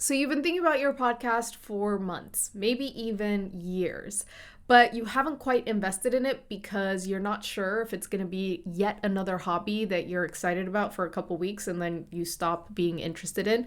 So you've been thinking about your podcast for months, maybe even years, but you haven't quite invested in it because you're not sure if it's going to be yet another hobby that you're excited about for a couple weeks and then you stop being interested in.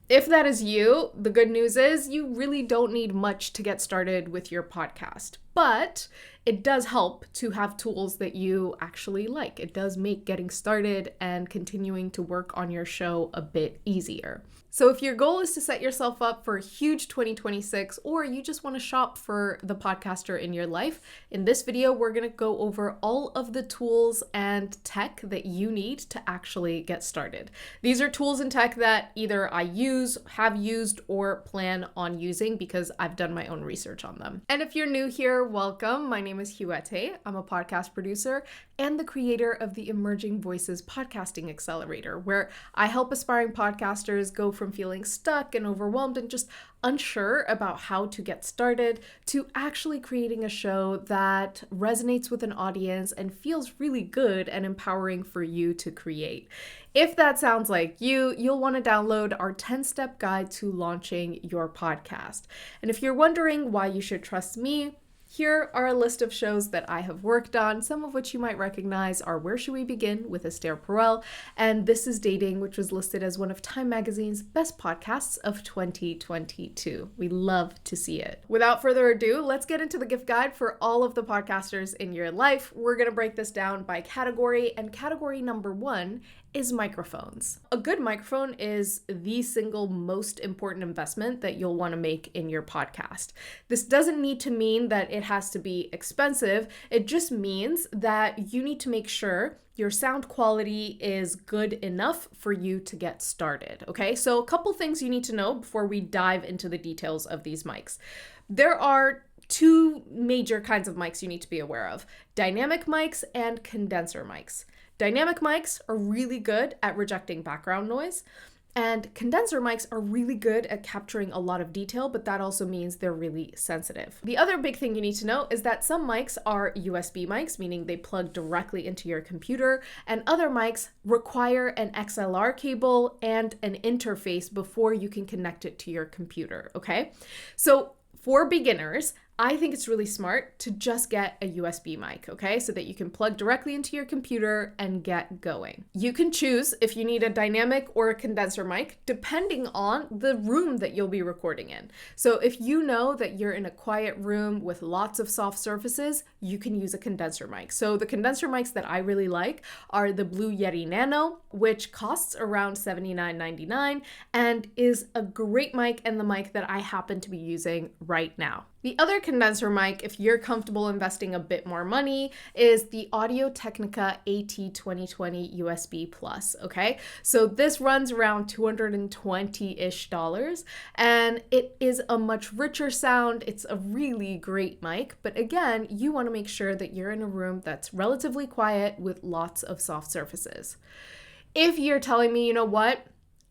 If that is you, the good news is you really don't need much to get started with your podcast, but it does help to have tools that you actually like. It does make getting started and continuing to work on your show a bit easier. So if your goal is to set yourself up for a huge 2026, or you just want to shop for the podcaster in your life, in this video, we're going to go over all of the tools and tech that you need to actually get started. These are tools and tech that either I use, have used, or plan on using because I've done my own research on them. And if you're new here, welcome. My name is Yeti. I'm a podcast producer and the creator of the Emerging Voices Podcasting Accelerator, where I help aspiring podcasters go from feeling stuck and overwhelmed and just unsure about how to get started to actually creating a show that resonates with an audience and feels really good and empowering for you to create. If that sounds like you, you'll want to download our 10-step guide to launching your podcast. And if you're wondering why you should trust me, here are a list of shows that I have worked on, some of which you might recognize are Where Should We Begin with Esther Perel and This Is Dating, which was listed as one of Time Magazine's best podcasts of 2022. We love to see it. Without further ado, let's get into the gift guide for all of the podcasters in your life. We're going to break this down by category, and category number 1 is microphones. A good microphone is the single most important investment that you'll want to make in your podcast. This doesn't need to mean that it has to be expensive. It just means that you need to make sure your sound quality is good enough for you to get started, okay? So a couple things you need to know before we dive into the details of these mics. There are two major kinds of mics you need to be aware of: dynamic mics and condenser mics. Dynamic mics are really good at rejecting background noise, and condenser mics are really good at capturing a lot of detail, but that also means they're really sensitive. The other big thing you need to know is that some mics are USB mics, meaning they plug directly into your computer, and other mics require an XLR cable and an interface before you can connect it to your computer, okay? So for beginners, I think it's really smart to just get a USB mic, okay? So that you can plug directly into your computer and get going. You can choose if you need a dynamic or a condenser mic, depending on the room that you'll be recording in. So if you know that you're in a quiet room with lots of soft surfaces, you can use a condenser mic. So the condenser mics that I really like are the Blue Yeti Nano, which costs around $79.99 and is a great mic, and the mic that I happen to be using right now. The other condenser mic, if you're comfortable investing a bit more money, is the Audio-Technica AT2020 USB Plus, okay? So this runs around $220-ish, and it is a much richer sound. It's a really great mic, but again, you want to make sure that you're in a room that's relatively quiet with lots of soft surfaces. If you're telling me, you know what,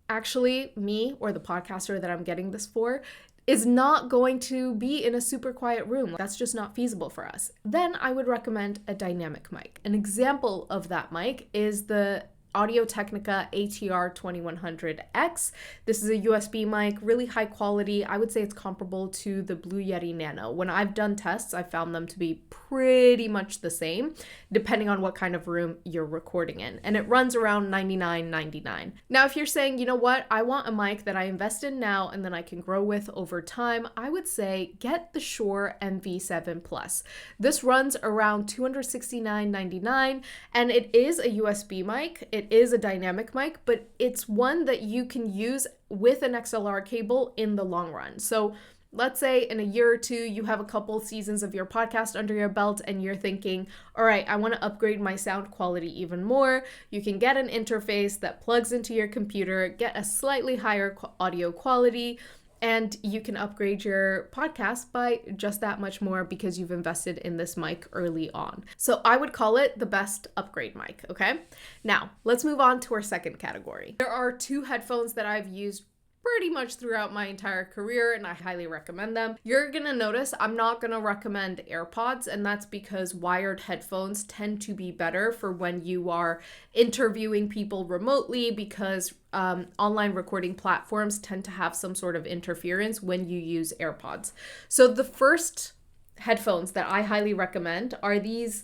actually me or the podcaster that I'm getting this for is not going to be in a super quiet room, that's just not feasible for us, then I would recommend a dynamic mic. An example of that mic is the Audio-Technica ATR 2100X. This is a USB mic, really high quality. I would say it's comparable to the Blue Yeti Nano. When I've done tests, I found them to be pretty much the same, depending on what kind of room you're recording in. And it runs around $99.99. Now, if you're saying, you know what, I want a mic that I invest in now and then I can grow with over time, I would say get the Shure MV7 Plus. This runs around $269.99, and it is a USB mic. It is a dynamic mic, but it's one that you can use with an XLR cable in the long run. So let's say in a year or two, you have a couple seasons of your podcast under your belt and you're thinking, all right, I want to upgrade my sound quality even more. You can get an interface that plugs into your computer, get a slightly higher audio quality, and you can upgrade your podcast by just that much more because you've invested in this mic early on. So I would call it the best upgrade mic, okay? Now, let's move on to our second category. There are two headphones that I've used pretty much throughout my entire career, and I highly recommend them. You're gonna notice I'm not gonna recommend AirPods, and that's because wired headphones tend to be better for when you are interviewing people remotely, because online recording platforms tend to have some sort of interference when you use AirPods. So the first headphones that I highly recommend are these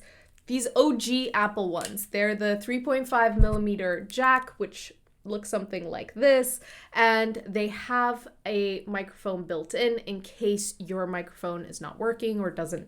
OG Apple ones. They're the 3.5 millimeter jack, which looks something like this, and they have a microphone built in case your microphone is not working or doesn't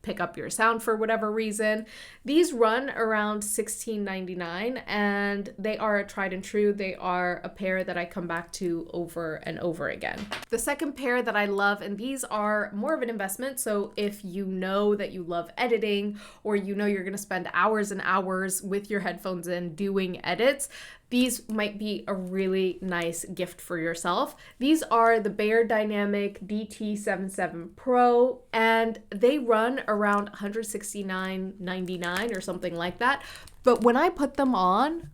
pick up your sound for whatever reason. These run around $16.99, and they are a tried and true. They are a pair that I come back to over and over again. The second pair that I love, and these are more of an investment, so if you know that you love editing, or you know you're going to spend hours and hours with your headphones in doing edits, these might be a really nice gift for yourself. These are the Beyerdynamic DT77 Pro, and they run around $169.99 or something like that. But when I put them on,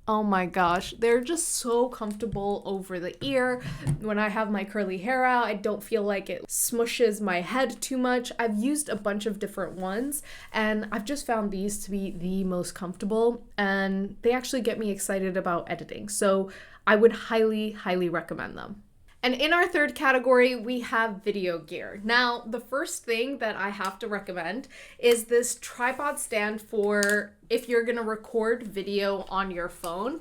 oh my gosh, they're just so comfortable over the ear. When I have my curly hair out, I don't feel like it smushes my head too much. I've used a bunch of different ones, and I've just found these to be the most comfortable, and they actually get me excited about editing. So I would highly, highly recommend them. And in our third category, we have video gear. Now, the first thing that I have to recommend is this tripod stand for if you're gonna record video on your phone.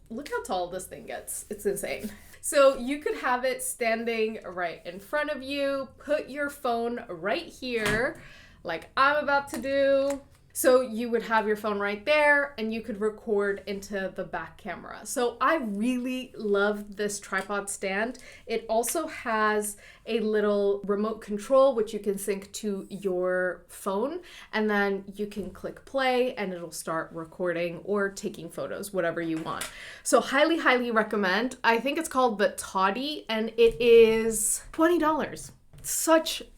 Look how tall this thing gets. It's insane. So you could have it standing right in front of you, put your phone right here, like I'm about to do. So you would have your phone right there, and you could record into the back camera. So I really love this tripod stand. It also has a little remote control, which you can sync to your phone, and then you can click play and it'll start recording or taking photos, whatever you want. So highly, highly recommend. I think it's called the Toddy, and it is $20.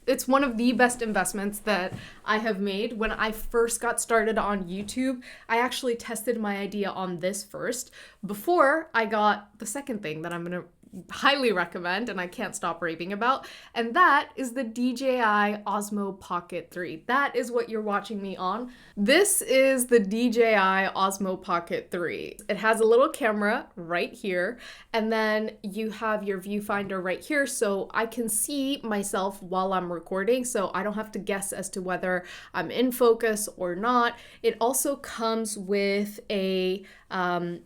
It's one of the best investments that I have made. When I first got started on YouTube, I actually tested my idea on this first before I got the second thing that I'm going to highly recommend and I can't stop raving about, and that is the DJI Osmo Pocket 3. That is what you're watching me on. This is the DJI Osmo Pocket 3. It has a little camera right here, and then you have your viewfinder right here, so I can see myself while I'm recording, so I don't have to guess as to whether I'm in focus or not. It also comes with a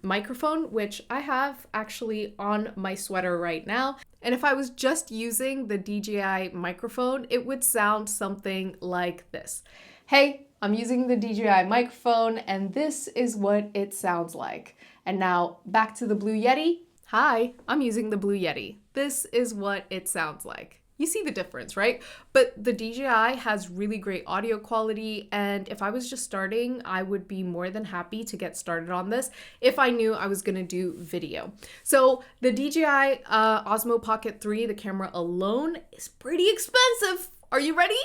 microphone, which I have actually on my sweater right now. And if I was just using the DJI microphone, it would sound something like this. Hey, I'm using the DJI microphone, and this is what it sounds like. And now back to the Blue Yeti. Hi, I'm using the Blue Yeti. This is what it sounds like. You see the difference, right? But the DJI has really great audio quality, and if I was just starting, I would be more than happy to get started on this if I knew I was gonna do video. So the DJI Osmo Pocket 3, the camera alone, is pretty expensive. Are you ready?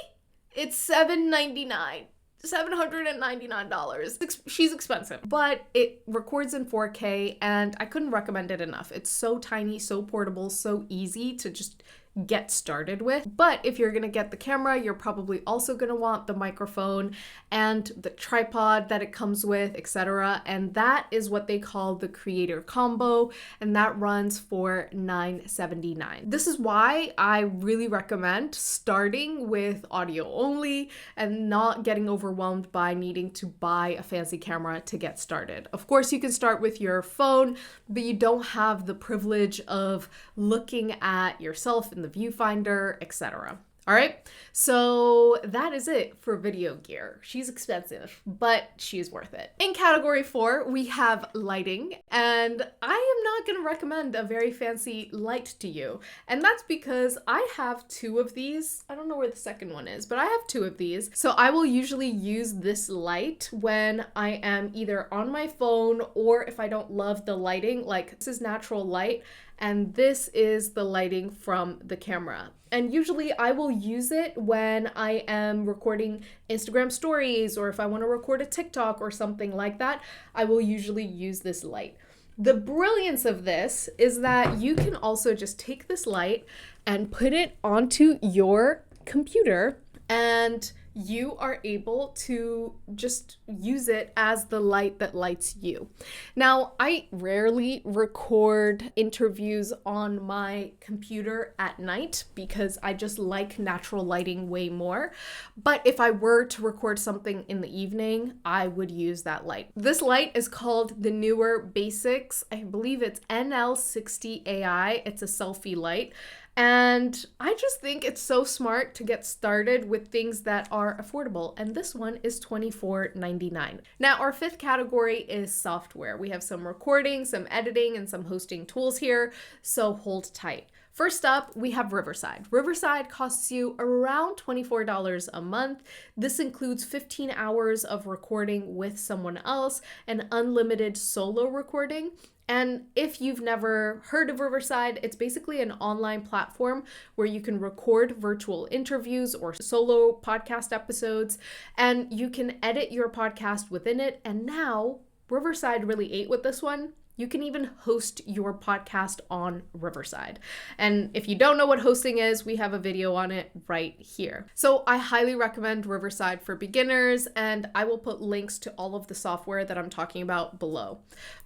It's $799. $799. She's expensive, but it records in 4K, and I couldn't recommend it enough. It's so tiny, so portable, so easy to just get started with. But if you're gonna get the camera, you're probably also gonna want the microphone and the tripod that it comes with, etc. And that is what they call the creator combo, and that runs for $979. This is why I really recommend starting with audio only and not getting overwhelmed by needing to buy a fancy camera to get started. Of course, you can start with your phone, but you don't have the privilege of looking at yourself in the viewfinder, etc. All right, so that is it for video gear. She's expensive, but she's worth it. In category 4, we have lighting, and I am not gonna recommend a very fancy light to you, and that's because I have 2 of these. I don't know where the second one is, but I have 2 of these. So I will usually use this light when I am either on my phone, or if I don't love the lighting, like this is natural light, and this is the lighting from the camera. And usually I will use it when I am recording Instagram stories, or if I want to record a TikTok or something like that, I will usually use this light. The brilliance of this is that you can also just take this light and put it onto your computer, and you are able to just use it as the light that lights you. Now, I rarely record interviews on my computer at night because I just like natural lighting way more. But if I were to record something in the evening, I would use that light. This light is called the Newer Basics. I believe it's NL60AI. It's a selfie light. And I just think it's so smart to get started with things that are affordable. And this one is $24.99. Now, our fifth category is software. We have some recording, some editing, and some hosting tools here, so hold tight. First up, we have Riverside. Riverside costs you around $24 a month. This includes 15 hours of recording with someone else and unlimited solo recording. And if you've never heard of Riverside, it's basically an online platform where you can record virtual interviews or solo podcast episodes, and you can edit your podcast within it. And now, Riverside really ate with this one. You can even host your podcast on Riverside. And if you don't know what hosting is, we have a video on it right here. So I highly recommend Riverside for beginners, and I will put links to all of the software that I'm talking about below.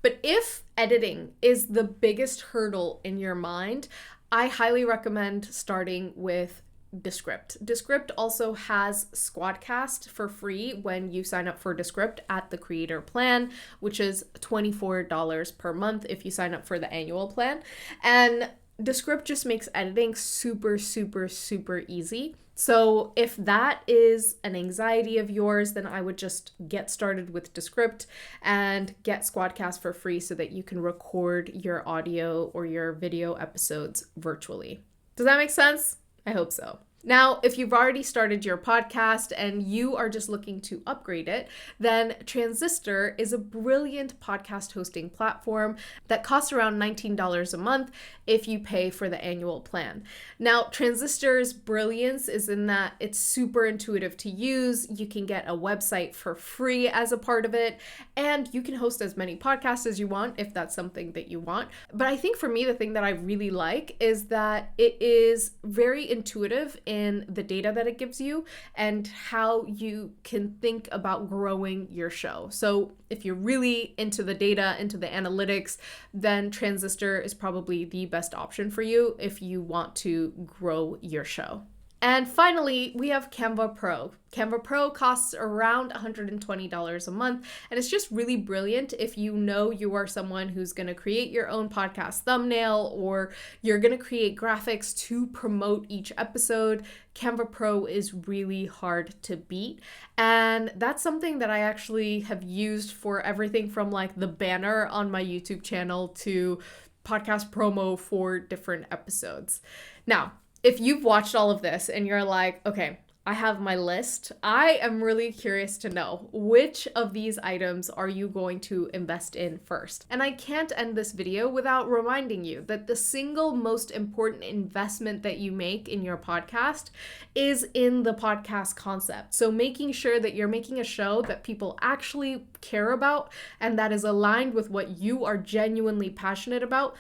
But if editing is the biggest hurdle in your mind, I highly recommend starting with Descript. Descript also has Squadcast for free when you sign up for Descript at the creator plan, which is $24 per month if you sign up for the annual plan. And Descript just makes editing super, super, super easy. So if that is an anxiety of yours, then I would just get started with Descript and get Squadcast for free so that you can record your audio or your video episodes virtually. Does that make sense? I hope so. Now, if you've already started your podcast and you are just looking to upgrade it, then Transistor is a brilliant podcast hosting platform that costs around $19 a month if you pay for the annual plan. Now, Transistor's brilliance is in that it's super intuitive to use. You can get a website for free as a part of it, and you can host as many podcasts as you want if that's something that you want. But I think for me, the thing that I really like is that it is very intuitive in the data that it gives you and how you can think about growing your show. So if you're really into the data, into the analytics, then Transistor is probably the best option for you if you want to grow your show. And finally, we have Canva Pro. Canva Pro costs around $120 a month, and it's just really brilliant if you know you are someone who's going to create your own podcast thumbnail or you're going to create graphics to promote each episode. Canva Pro is really hard to beat, and that's something that I actually have used for everything from like the banner on my YouTube channel to podcast promo for different episodes. Now, if you've watched all of this and you're like, okay, I have my list, I am really curious to know which of these items are you going to invest in first. And I can't end this video without reminding you that the single most important investment that you make in your podcast is in the podcast concept. So making sure that you're making a show that people actually care about and that is aligned with what you are genuinely passionate about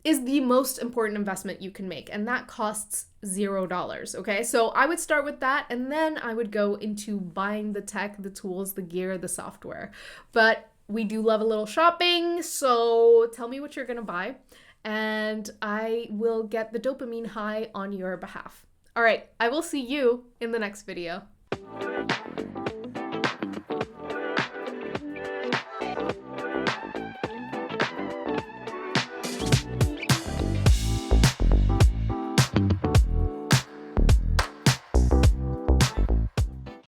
is the most important investment you can make, and that costs $0, okay? So I would start with that, and then I would go into buying the tech, the tools, the gear, the software. But we do love a little shopping, so tell me what you're gonna buy, and I will get the dopamine high on your behalf. All right, I will see you in the next video.